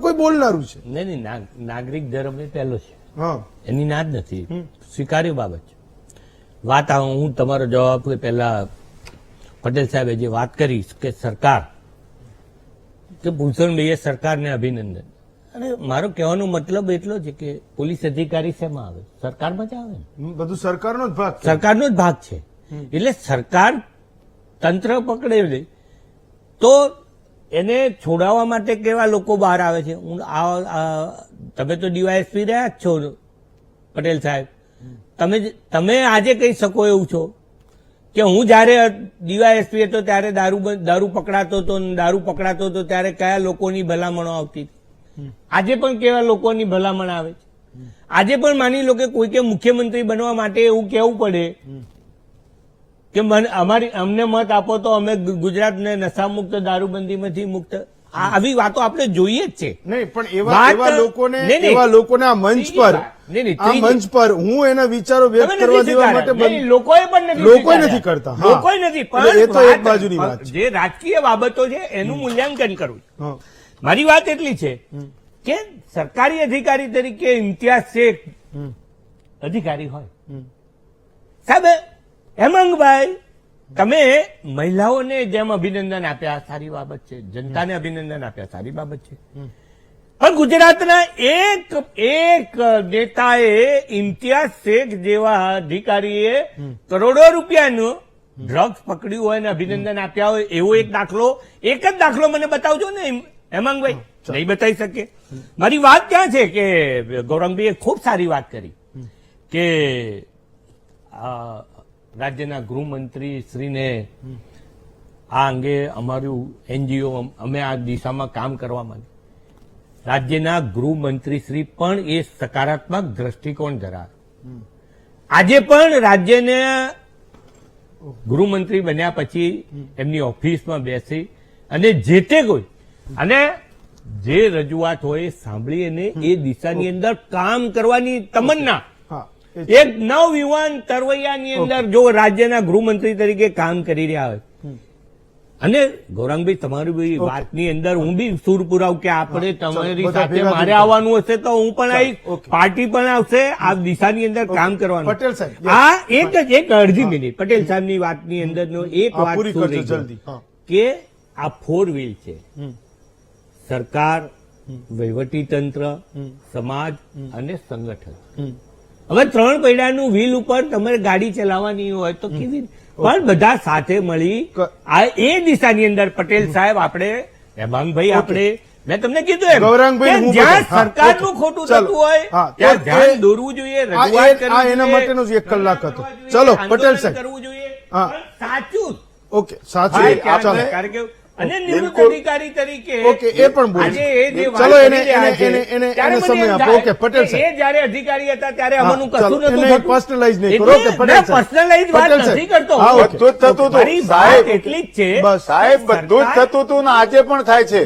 કોઈ બોલનારું છે નહીં, નાગરિક ધર્મ એ પહેલો છે, હા, એની ના જ નથી, સ્વીકાર્ય બાબત છે. વાત હું તમારો જવાબ પહેલા પટેલ સાહેબે જે વાત કરી કે સરકાર કે ભૂષણભાઈએ સરકારને અભિનંદન, અને મારો કહેવાનો મતલબ એટલો છે કે પોલીસ અધિકારી શેમાં આવે? સરકારમાં જ આવે ને, બધું સરકારનો જ ભાગ છે. સરકારનો જ ભાગ છે. એટલે સરકાર તંત્ર પકડે તો એને છોડાવવા માટે કેવા લોકો બહાર આવે છે. તમે તો ડીવાયએસપી રહ્યા જ છો પટેલ સાહેબ, તમે આજે કહી શકો એવું છો કે હું જયારે ડીવાયએસપી હતો ત્યારે દારૂ પકડાતો હતો ત્યારે કયા લોકોની ભલામણો આવતી હતી. આજે પણ કેવા લોકોની ભલામણ આવે છે. આજે પણ માની લો કે કોઈકે મુખ્યમંત્રી બનવા માટે એવું કહેવું પડે કે અમને મત આપો તો અમે ગુજરાતને નશામુક્ત દારૂબંધીમાંથી મુક્ત. આવી વાતો આપણે જોઈએ જ છે. નહીં, પણ એવા લોકોને આ મંચ પર હું એના વિચારો વ્યક્ત કરવા દેવા માટે લોકોએ પણ નથી કરતા. લોકોએ નથી, પણ એ તો એક બાજુની વાત છે. જે રાજકીય બાબતો છે એનું મૂલ્યાંકન કરવું. મારી વાત એટલી છે કે સરકારી અધિકારી તરીકે ઇમ્તિયાઝ શેખ અધિકારી હોય, સાહેબ હેમંગભાઈ તમે મહિલાઓને જેમ અભિનંદન આપ્યા સારી બાબત છે, જનતાને અભિનંદન આપ્યા સારી બાબત છે, પણ ગુજરાતના એક નેતાએ ઇમ્તિયાઝ શેખ જેવા અધિકારીએ કરોડો રૂપિયાનું ડ્રગ્સ પકડ્યું હોય અને અભિનંદન આપ્યા હોય એવો એક જ દાખલો મને બતાવજો ને હેમંગભાઈ. નહીં બતાવી શકે. મારી વાત ક્યાં છે કે ગૌરંગભાઈએ ખૂબ સારી વાત કરી કે રાજ્યના ગૃહમંત્રી શ્રીને આ અંગે અમારું એનજીઓ અમે આ દિશામાં કામ કરવા માંગે. રાજ્યના ગૃહમંત્રી શ્રી પણ એ સકારાત્મક દ્રષ્ટિકોણ ધરાવે. આજે પણ રાજ્યના ગૃહમંત્રી બન્યા પછી એમની ઓફિસમાં બેસી અને જે તે કોઈ અને જે રજૂઆત હોય સાંભળી અને એ દિશાની અંદર કામ કરવાની તમન્ના એક નવયુવાન તરવૈયાની અંદર જો રાજ્યના ગૃહમંત્રી તરીકે કામ કરી રહ્યા હોય. અને ગૌરાંગભાઈ તમારી વાતની અંદર હું બી સુર પુરાવું કે આપણે તમારી સાથે મારે આવવાનું હશે તો હું પણ આવીશ, પાર્ટી પણ આવશે, આ દિશાની અંદર કામ કરવાનું. પટેલ સાહેબ આ એક અડધી મિનિટ પટેલ સાહેબની વાતની અંદરનો એક વાત કે આ 4 વ્હીલ છે, સરકાર, વહીવટીતંત્ર, સમાજ અને સંગઠન. હવે 3 પૈડાનું વ્હીલ ઉપર તમારે ગાડી ચલાવવાની હોય તો કેવી, પણ બધા સાથે મળી આ એ દિશાની અંદર પટેલ સાહેબ આપણે હેમાંગભાઈ આપણે મેં તમને કીધું જ્યાં સરકારનું ખોટું થતું હોય ત્યાં ધ્યાન દોરવું જોઈએ, રજૂઆત કરવી એના માટેનો જ 1 કલાક હતો. ચલો પટેલ સાહેબ કરવું જોઈએ, સાચું ઓકે સાચું. કારણ કે અને નિવૃત્ત અધિકારી તરીકે ઓકે એ પણ બોલે. ચલો એને સમય આપો. ઓકે પટેલ સાહેબ જયારે અધિકારી હતા ત્યારે અમારું કશું નતું, પર્સનલાઇઝ નહીં કરો. ઓકે પટેલ સાહેબ પર્સનલાઇઝ વાત નથી કરતો. બધું જ થતું હતું સાહેબ એટલી જ છે સાહેબ, બધું જ થતું હતું ને આજે પણ થાય છે.